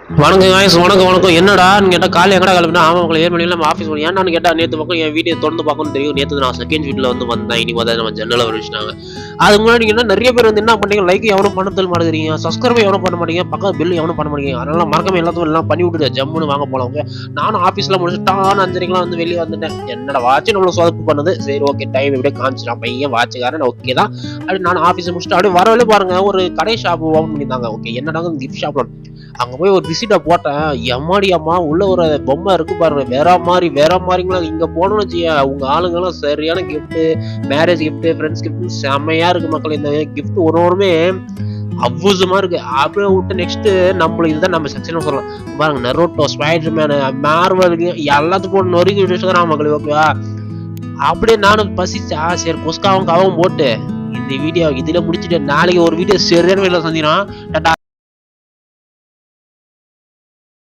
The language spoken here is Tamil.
வணக்கம் guys, வணக்கம். என்னடான்னு கேட்டால் காலையில் எங்கடா கிளம்பினா ஆமாம் உங்களை 7 மணிக்கு நம்ம ஆஃபீஸ் போகணும். ஏன்னான்னு கேட்டால் நேற்று பக்கம் என் வீடியோ தொடர்ந்து பார்க்கணும்னு தெரியும். நேற்று நான் செகண்ட் வீட்டில் வந்தேன். இனி பார்த்தா நம்ம ஜன்னலை வச்சுட்டாங்க. அதுக்கு முன்னாடி என்ன நிறைய பேர் என்ன பண்ணுறீங்க, லைக் எவனும் பண்ண தெரிய மாட்டேங்கிறீங்க, சப்ஸ்கிரைப் எவனும் பண்ண மாட்டேங்க, பக்கம் பில் எவனும் பண்ண மாட்டேங்க. அதனால மறக்காம எல்லாத்தையும் எல்லாம் பண்ணி விட்டுட்டு ஜம்முன்னு வாங்க போகலாம். நானும் ஆஃபீஸில் முடிச்சுட்டான்னு 5:30 வெளியே வந்துட்டேன். என்னோட வாட்ச் நம்மளை சொதப்பு பண்ணுது. சரி ஓகே, டைம் இப்படியே காமிச்சிட்டான் பையன் வாட்சுக்காரன். ஓகே தான் அப்படி நான் ஆஃபீஸை முடிச்சுட்டு அப்படியே வரவே பாருங்க ஒரு கடை ஷாப் ஓப்பன் பண்ணியிருந்தாங்க. ஓகே என்னடா கிஃப்ட் ஷாப். அங்க போய் ஒரு விசிட்டை போட்டேன். எம்மாடி அம்மா உள்ள ஒரு பொம்மை இருக்கு பாருங்க, வேற மாதிரிங்களா. இங்க போனோம்னு வச்சுக்க உங்க ஆளுங்களும் சரியான gift, marriage gift, friends gift செம்மையா இருக்கு மக்கள். இந்த கிஃப்ட் ஒருவருமே அவ்வளவுமா இருக்கு. அப்படியே விட்டு நெக்ஸ்ட் நம்மளுக்கு இதுதான் நம்ம செக்ஷன் சொல்லலாம் பாருங்க. நெரோட்டோ, ஸ்பைடர்மேன், மார்வல் எல்லாத்துக்கும் நொறுக்கி விட்டுதான் மக்கள். ஓகேவா, அப்படியே நானும் பசிச்சா சரி குஸ்காவும் காவும் போட்டு இந்த வீடியோ இதுல முடிச்சுட்டு நாளைக்கு ஒரு வீடியோ சரியான வீடியோ சந்திக்கிறோம்.